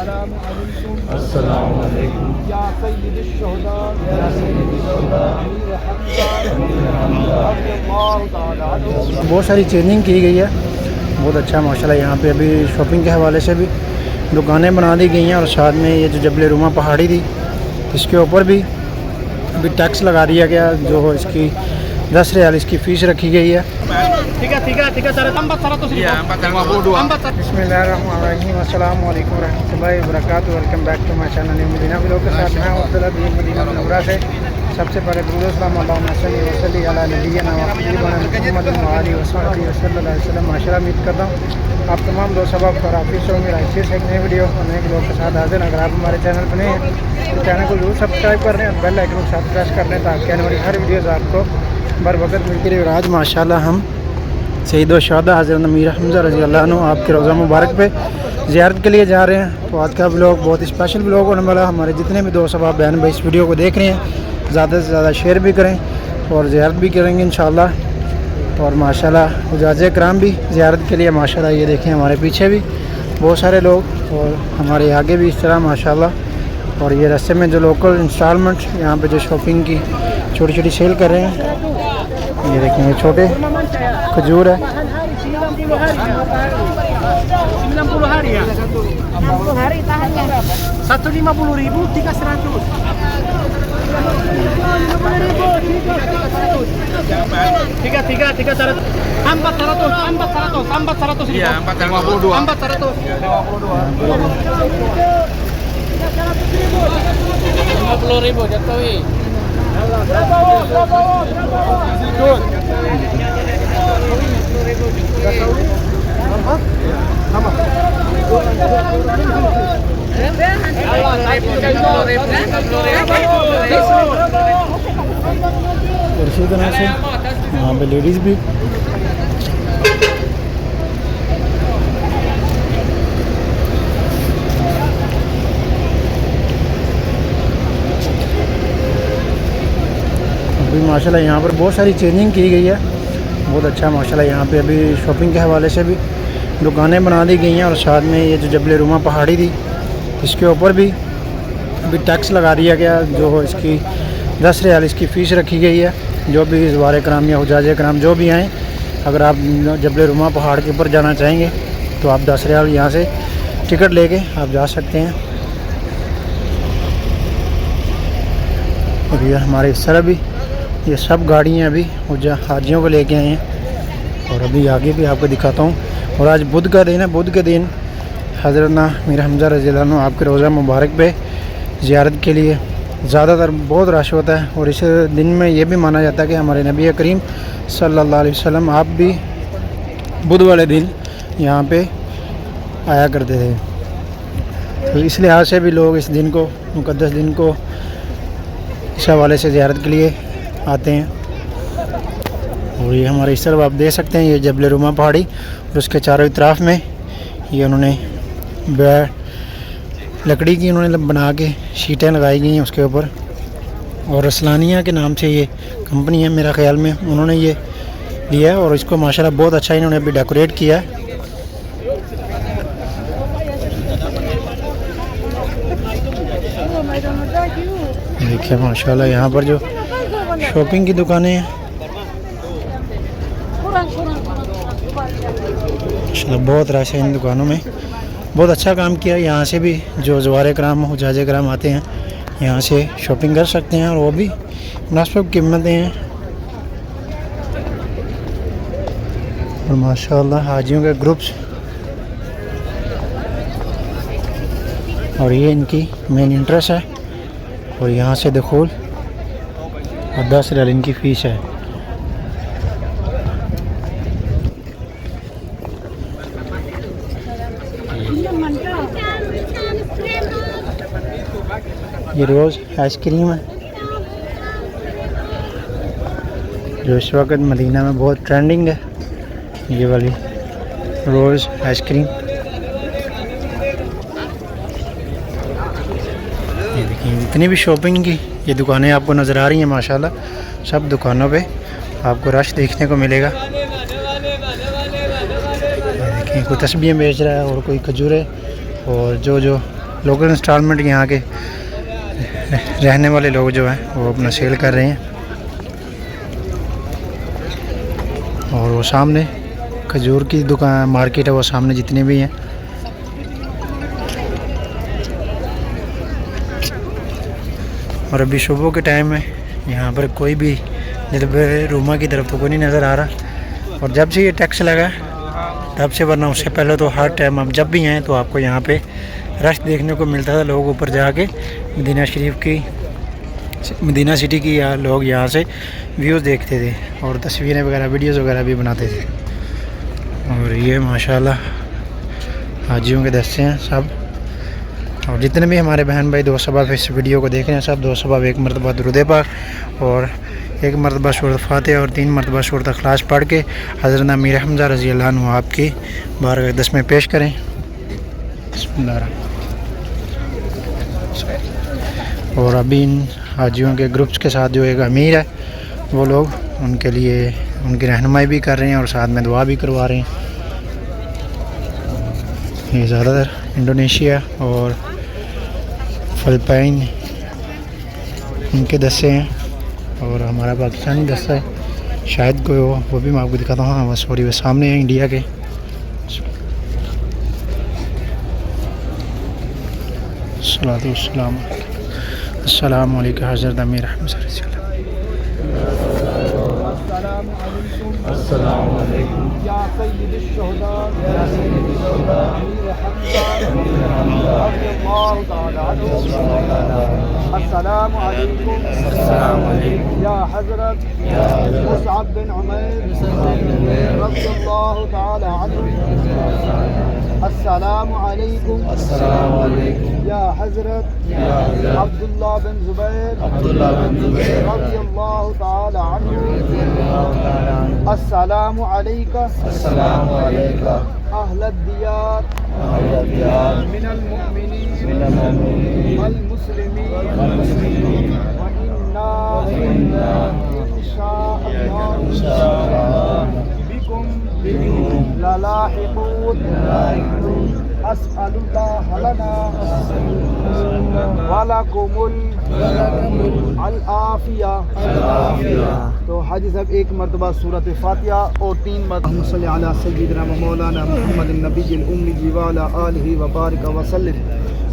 अस्सलामु अलैकुम या सय्यिदुश शुहदा बहुत सारी चेंजिंग की गई है, बहुत अच्छा माशाल्लाह। यहाँ पे अभी शॉपिंग के हवाले से भी दुकानें बना दी गई हैं और साथ में ये जो जबल रुमा पहाड़ी थी इसके ऊपर भी अभी टैक्स लगा दिया गया, जो इसकी 10 रियाल इसकी फ़ीस रखी गई है। बिस्मिल्लाहिर्रहमानिर्रहीम, अस्सलामु अलैकुम रहमतुल्लाहि व बरकातुहू। Welcome back to my channel Madina vlog के साथ मैं अब्दुल्ला दीन मदीना मुनव्वरा से। सबसे पहले दुरूद सलाम अल्लाहुम्मा सल्ली व सल्ली अला नबिय्यिना व हबीबिना मुहम्मद व आलिहि व सहबिहि सल्लल्लाहु अलैहि वसल्लम। माशाअल्लाह, उम्मीद करता हूँ आप तमाम दोस्त सबक और ऑफिस होंगे। राइसिस एक नई वीडियो और नए ब्लॉग के साथ हाजिर। अगर आप हमारे चैनल पर नए हैं तो चैनल को जरूर सब्सक्राइब कर लें और बेल आइकन को साथ प्रेस कर लें ताकि आने वाली हर वीडियोज़ आपको बर वक्त मिलती रहे। और आज माशाअल्लाह हम शहीद व शहदा हज़रत अमीर हमज़ा रज़ी अल्लाह अन्हु आपके रोज़ा मुबारक पे ज़ियारत के लिए जा रहे हैं। तो आज का ब्लॉग बहुत ही स्पेशल ब्लॉग होने वाला। हमारे जितने भी दोस्त अब बहन भाई इस वीडियो को देख रहे हैं ज़्यादा से ज़्यादा शेयर भी करें और ज़ियारत भी करेंगे इंशाअल्लाह। और माशाअल्लाह हुज्जाज कराम भी ज़ियारत के लिए माशाअल्लाह, ये देखें हमारे पीछे भी बहुत सारे लोग और हमारे आगे भी इस तरह माशाअल्लाह। और ये रास्ते में जो लोकल इंस्टॉलमेंट यहाँ पे जो शॉपिंग की छोटी छोटी सेल कर रहे हैं, ये देखें ये छोटे खजूर है। और इसी तरह से यहाँ पे लेडीज़ भी अभी माशाल्लाह यहाँ पर बहुत सारी चेंजिंग की गई है, बहुत अच्छा माशाल्लाह। यहाँ पे अभी शॉपिंग के हवाले से भी दुकानें बना दी गई हैं और साथ में ये जो जबल रुमा पहाड़ी थी इसके ऊपर भी अभी टैक्स लगा दिया गया, जो इसकी 10 रियाल इसकी फ़ीस रखी गई है। जो भी ज़वार कराम या हुज्जाज कराम जो भी आएँ, अगर आप जबल रुमा पहाड़ के ऊपर जाना चाहेंगे तो आप 10 रियाल यहाँ से टिकट लेके आप जा सकते हैं। और ये हमारे इस तरह भी ये सब गाड़ियाँ अभी हाजियों को लेके आए हैं और अभी आगे भी आपको दिखाता हूँ। और आज बुध का दिन है, बुध के दिन हज़रत अमीर हमज़ा रज़ी अल्लाह अन्हु आपके रोज़ा मुबारक पे ज़ियारत के लिए ज़्यादातर बहुत रश होता है। और इस दिन में ये भी माना जाता है कि हमारे नबी करीम सल्लल्लाहु अलैहि वसल्लम आप भी बुध वाले दिन यहाँ पे आया करते थे। तो इस लिहाज से भी लोग इस दिन को, मुक़द्दस दिन को इस हवाले से ज़ियारत के लिए आते हैं। और ये हमारे इस तरफ आप देख सकते हैं ये जबल रुमा पहाड़ी और उसके चारों तरफ में ये उन्होंने लकड़ी की उन्होंने बना के शीटें लगाई गई हैं उसके ऊपर। और रसलानिया के नाम से ये कंपनी है, मेरा ख़्याल में उन्होंने ये लिया है और इसको माशाल्लाह बहुत अच्छा इन्होंने अभी डेकोरेट किया है। देखिए माशाल्लाह यहाँ पर जो शॉपिंग की दुकानें हैं माशाल्लाह बहुत रश है इन दुकानों में, बहुत अच्छा काम किया। यहाँ से भी जो ज़वार कराम हुज्जाज कराम आते हैं यहाँ से शॉपिंग कर सकते हैं और वो भी मुनासिब कीमतें हैं। और माशाल्लाह हाजियों के ग्रुप्स और ये इनकी मेन इंट्रेस्ट है। और यहाँ से दुखूल और 10 रियाल इनकी फ़ीस है। ये रोज़ आइसक्रीम है जो इस वक्त मदीना में बहुत ट्रेंडिंग है, ये वाली रोज़ आइसक्रीम। ये देखिए जितनी भी शॉपिंग की ये दुकानें आपको नज़र आ रही हैं माशाल्लाह, सब दुकानों पे आपको रश देखने को मिलेगा। देखिए कोई तस्बीहें बेच रहा है और कोई खजूरें और जो लोकल इंस्टॉलमेंट यहाँ के रहने वाले लोग जो हैं वो अपना सेल कर रहे हैं। और वो सामने खजूर की दुकान मार्केट है, वो सामने जितने भी हैं। और अभी सुबह के टाइम है, यहाँ पर कोई भी जब रूमा की तरफ तो कोई नहीं नज़र आ रहा। और जब से ये टैक्स लगा तब से, वरना उससे पहले तो हर टाइम हम जब भी आएँ तो आपको यहाँ पे रश देखने को मिलता था। लोग ऊपर जाके मदीना शरीफ की, मदीना सिटी की या लोग यहाँ से व्यूज़ देखते थे और तस्वीरें वगैरह वीडियोज़ वगैरह भी बनाते थे। और ये माशाल्लाह हाजियों के दस्ते हैं सब। और जितने भी हमारे बहन भाई दो सबब इस वीडियो को देख रहे हैं, सब दो सबब एक मरतबा दुरूद पाक और एक मरतबा सूरत फातिहा और 3 मरतबा सूरत इखलास पढ़ के हज़रत अमीर हमज़ा रज़ी अल्लाह अन्हु आपकी बारगाह अक़दस में पेश करें। बिस्मिल्लाह। और अभी इन हाजियों के ग्रुप्स के साथ जो एक अमीर है वो लोग उनके लिए उनकी रहनुमाई भी कर रहे हैं और साथ में दुआ भी करवा रहे हैं। ये ज़्यादातर इंडोनेशिया और फ़िलिपाइन उनके दस्ते हैं और हमारा पाकिस्तानी दस्ता है शायद कोई वो भी मैं आपको दिखाता हूँ। हाँ सॉरी, वो सामने है इंडिया के। सलातु वस्सलाम अस्सलामु अलैकुम हज़रत अमीर हमज़ा रज़ी अल्लाह। अस्सलामु अलैकुम या सय्यिदुश शुहदा या सय्यिदुश शुहदा अमीर हमज़ा रज़ियल्लाहु तआला अन्हु। अस्सलामु अलैकुम या हज़रत मुसअब बिन उमैर रज़ियल्लाहु तआला अन्हु। अस्सलामु अलैकुम या हज़रत अब्दुल्लाह बिन ज़ुबैर रज़ियल्लाहु तआला अन्हु। अस्सलामु अलैका अहलद दियार मिनल मुअमिनीन वल मुस्लिमीन व इन्ना इंशाअल्लाह बिकुम ललाहिक़ून। अस्अलुल्लाह लना वलकुमुल आफिया। तो हाजी साहब एक मरतबा सूरत फातिहा और 3 मरतबा सल्ली अला सय्यिदिना व मौलाना मुहम्मदिन नबिय्यिल उम्मी व अला आलिहि व बारिक व सल्लिम।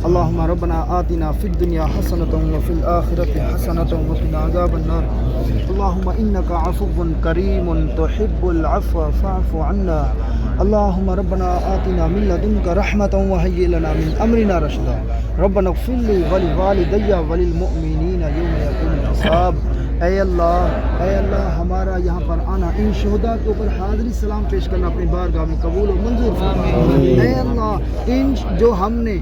अल्लाहुम्मा रब्बना आतिना फिद दुनिया हसनतन व फिल आखिरति हसनतन व क़िना अज़ाबन नार। अल्लाहुम्मा इन्नका अफ़ुव्वुन करीमुन तुहिब्बुल अफ़्व फ़अफ़ु अन्ना। अल्लाहुम्मा रब्बना आतिना मिन लदुनका रहमतन व हय्यि लना मिन अमरिना रशदा। रब्बना इग़फ़िर ली व लिवालिदैया व लिलमुअमिनीना यौम यक़ूमुल हिसाब। ऐ अल्लाह हमारा यहाँ पर आना इन शहदा के ऊपर हाज़िरी सलाम पेश करना अपनी बारगाह में कबूल और मंजूर फरमा। ऐ अल्लाह इन जो हमने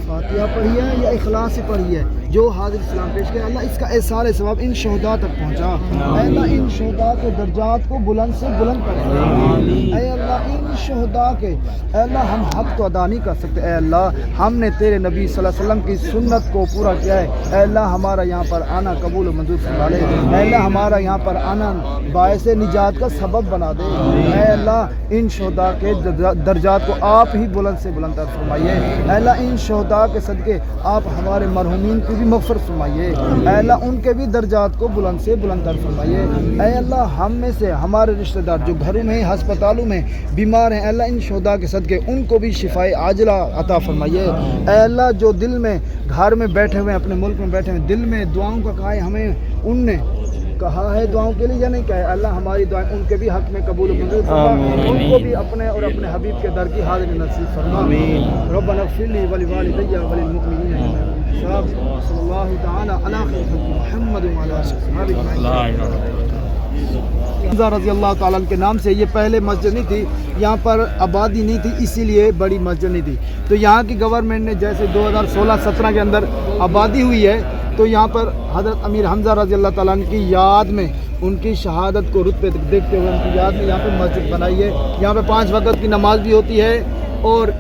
फातिहा पढ़ी है या इखलास से पढ़ी है, जो हाज़िरी सलाम पेश किया, अल्लाह इसका एहसार सवाब इन शहदा तक पहुँचा। अल्लाह इन शहदा के दर्जात को बुलंद से बुलंद करे। अल्लाह इन शहदा के अल्लाह हम हक तो अदा नहीं कर सकते। अल्लाह हमने तेरे नबी सल्लल्लाहु अलैहि वसल्लम की सुन्नत को पूरा किया है। अल्लाह हमारा यहाँ पर आना कबूल और मंजूर फरमा ले। अल्लाह हमारा यहाँ पर आना बायस निजात का सबब बना दे। अल्लाह इन शहदा के दर्जात को आप ही बुलंद से बुलंद फरमाइए। अल्लाह इन शहदा के सदके आप हमारे मरहूमीन की भी मग़फ़िरत फरमाइए। अल्लाह उनके भी दर्जात को बुलंद से बुलंद फरमाइए। अल्लाह हम में से हमारे रिश्तेदार जो घरों में हस्पतालों में बीमार हैं, अल्लाह इन शहदा के सदके उनको भी शिफाए आजिला अता फरमाइए। अल्लाह जो दिल में घर में बैठे हुए अपने मुल्क में बैठे हुए दिल में दुआओं का कहा है, हमें उनने कहा है दुआओं के लिए या नहीं कहा है, अल्लाह हमारी दुआएं उनके भी हक में कबूल मंजूर फरमा। उनको भी अपने और अपने हबीब के दर की हाज़िरी नसीब फरमा। रब्बना इग़फ़िर ली व लिवालिदैया व लिलमुअमिनीना सल्लल्लाहु तआला अला मुहम्मद व अला हमज़ा रज़ी अल्लाह ताला के नाम से ये पहले मस्जिद नहीं थी, यहाँ पर आबादी नहीं थी, इसीलिए बड़ी मस्जिद नहीं थी। तो यहाँ की गवर्नमेंट ने जैसे 2016-17 के अंदर आबादी हुई है, तो यहाँ पर हज़रत अमीर हमज़ा रज़ी अल्लाह ताला की याद में उनकी शहादत को रुतबे देखते हुए उनकी याद में यहाँ पर मस्जिद बनाई है। यहाँ पर 5 वक्त की नमाज भी होती है और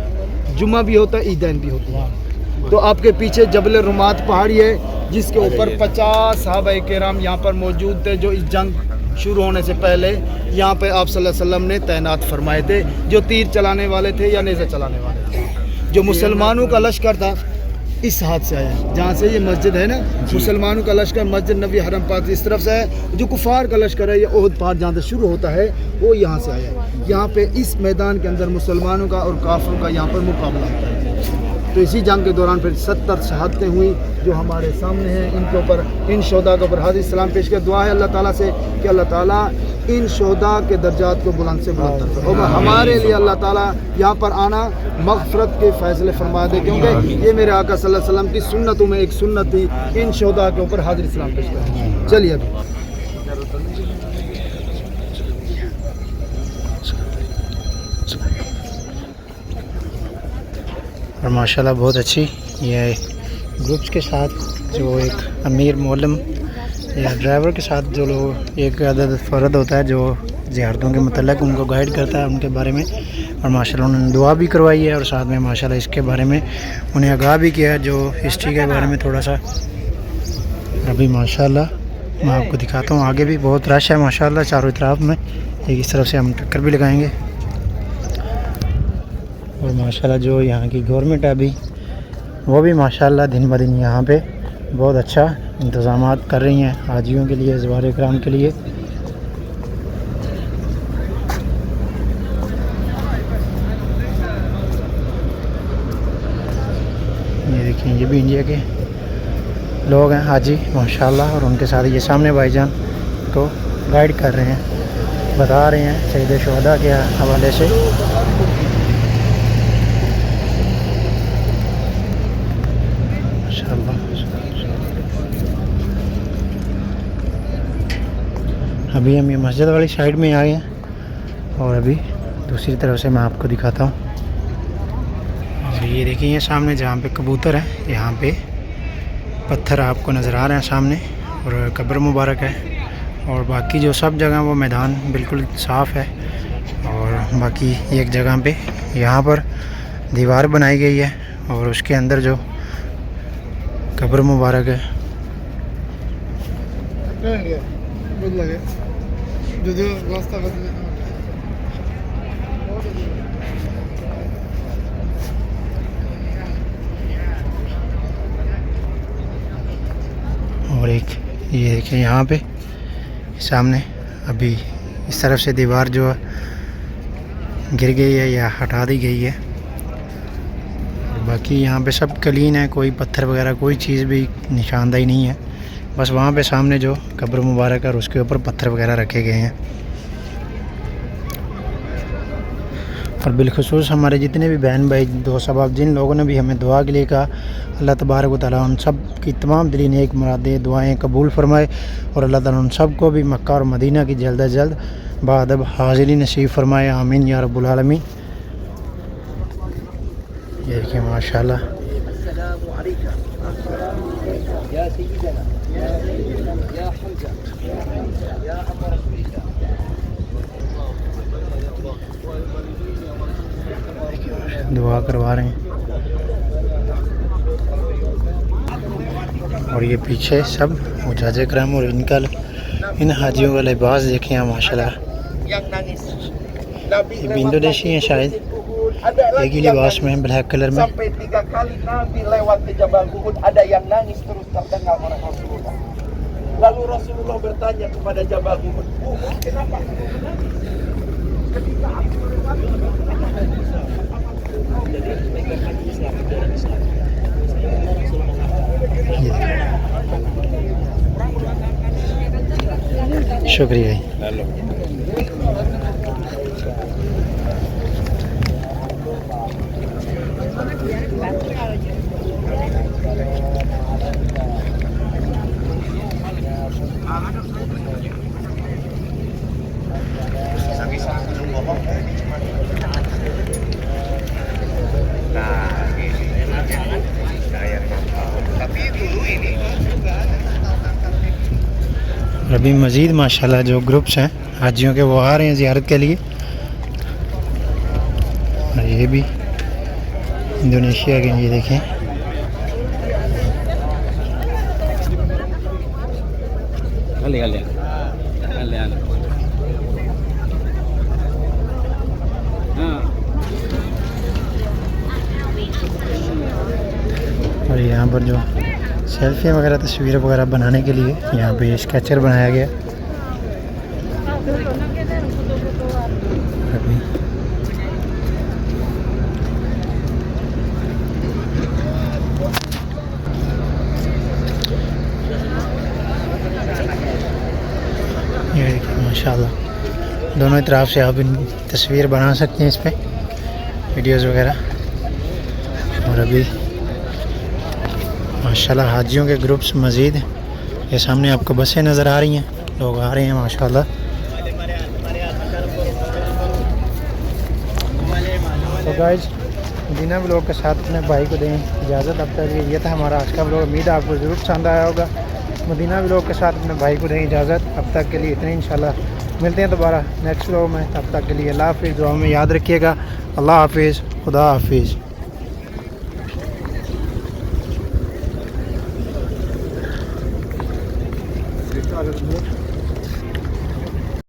जुम्मा भी होता है, ईदैन भी होती है। तो आपके पीछे जबल रुमात पहाड़ी है जिसके ऊपर 50 सहाबाए किराम यहाँ पर मौजूद थे, जो इस जंग शुरू होने से पहले यहाँ पे आप सल्लल्लाहु अलैहि वसल्लम ने तैनात फरमाए थे, जो तीर चलाने वाले थे या नेज़ा चलाने वाले थे। जो मुसलमानों का लश्कर था इस हाथ से आया है, जहाँ से ये मस्जिद है ना, मुसलमानों का लश्कर मस्जिद नबी हरम पाक इस तरफ से है। जो कुफार का लश्कर है ये ओहद पहाड़ जहाँ से शुरू होता है वो यहाँ से आया है। यहाँ पे इस मैदान के अंदर मुसलमानों का और काफिरों का यहाँ पर मुकाबला होता है। तो इसी जंग के दौरान फिर 70 शहादतें हुई जो हमारे सामने हैं। इनके ऊपर, इन शोहदा के ऊपर हाज़िर सलाम पेश कर दुआ है अल्लाह ताला से कि अल्लाह ताला इन शोहदा के दर्जात को बुलंद से बुलंद करे और हमारे लिए अल्लाह ताला यहाँ पर आना मग़फ़िरत के फ़ैसले फरमा दे, क्योंकि ये मेरे आका सल्लल्लाहु अलैहि वसल्लम की सुन्नतों में एक सुन्नत थी इन शोहदा के ऊपर हाज़िर सलाम पेश करें। चलिए अभी और माशाल्लाह बहुत अच्छी ये ग्रुप्स के साथ जो एक अमीर मौलम या ड्राइवर के साथ जो लोग एक अदद फ़र्द होता है जो ज़ियारतों के मतलब उनको गाइड करता है उनके बारे में। और माशाल्लाह उन्होंने दुआ भी करवाई है और साथ में माशाल्लाह इसके बारे में उन्हें आगाह भी किया है जो हिस्ट्री के बारे में थोड़ा सा। अभी माशाल्लाह मैं आपको दिखाता हूँ, आगे भी बहुत रश है माशाल्लाह चारों तरफ में। एक इस तरफ से हम टक्कर भी लगाएंगे। और माशाल्लाह जो यहाँ की गवर्नमेंट है अभी वो भी माशाल्लाह दिन ब दिन यहाँ पे बहुत अच्छा इंतज़ामात कर रही हैं हाजियों के लिए, ज़वार इकराम के लिए। ये देखिए ये भी इंडिया के लोग हैं हाजी माशाल्लाह, और उनके साथ ये सामने भाईजान को गाइड कर रहे हैं, बता रहे हैं शहीद शुहदा के हवाले से। अभी हम ये मस्जिद वाली साइड में आ गए हैं और अभी दूसरी तरफ से मैं आपको दिखाता हूँ। और ये देखिए ये सामने जहाँ पे कबूतर है यहाँ पे पत्थर आपको नज़र आ रहे हैं सामने, और कब्र मुबारक है। और बाकी जो सब जगह वो मैदान बिल्कुल साफ़ है। और बाकी एक जगह पे यहाँ पर दीवार बनाई गई है और उसके अंदर जो कब्र मुबारक है। और एक ये देखिए यहाँ पे सामने अभी इस तरफ से दीवार जो गिर गई है या हटा दी गई है। बाकी यहाँ पे सब क्लीन है, कोई पत्थर वगैरह कोई चीज़ भी निशानदाही नहीं है। बस वहाँ पे सामने जो कब्र मुबारक है और उसके ऊपर पत्थर वगैरह रखे गए हैं। और बिलखुसूस हमारे जितने भी बहन भाई दोस्त अहबाब जिन लोगों ने भी हमें दुआ के लिए कहा, अल्लाह तबारक व तआला उन सब की तमाम दिली नेक मुरादें दुआएं कबूल फरमाए और अल्लाह ताला उन सब को भी मक्का और मदीना की जल्द अज जल्द बादब हाज़िरी नसीब फरमाए, आमीन या रब्बुल आलमीन। ये देखिए माशाल्लाह दुआ करवा रहे हैं। और ये पीछे सब मुजाहिद इकराम और इनका इन हाजियों का लिबास देखें माशाल्लाह, ये इंडोनेशिया हैं शायद, एक ही लिबास में ब्लैक कलर में। Sampai 3 kali Nabi lewat ke Jabal Uhud, ada yang nangis terus terdengar oleh Rasulullah. Lalu Rasulullah bertanya kepada Jabal Uhud, Uhud kenapa kamu menangis? Ketika aku melewati jadi pegang haji Islam, ajaran Islam. शुक्रिया। अभी मज़ीद माशाल्लाह जो groups हैं हाजियों के वो आ रहे हैं ज़ियारत के लिए। और ये भी इंडोनेशिया के, ये देखें और ये यहाँ पर जो सेल्फी वगैरह तस्वीर वगैरह बनाने के लिए यहाँ पे स्केचर बनाया गया। अभी ये देखिए माशाल्लाह दोनों तरफ से आप इन तस्वीर बना सकते हैं इस पे वीडियोस वगैरह। और अभी माशाल्लाह हाजियों के ग्रुप्स मज़ीद ये सामने आपको बसें नज़र आ रही हैं, लोग आ रहे हैं माशाल्लाह। तो गाइस मदीना व्लॉग के साथ अपने भाई को दें इजाज़त। अब तक ये था हमारा आज का व्लॉग। उम्मीद है आपको ज़रूर पसंद आया होगा। मदीना व्लॉग के साथ अपने भाई को दें इजाज़त। अब तक के लिए इतने, इंशाल्लाह मिलते हैं दोबारा नेक्स्ट व्लॉग में। तब तक के लिए अल्लाह हाफिज़। दुआ में याद रखिएगा। अल्लाह हाफिज़, खुदा हाफिज़।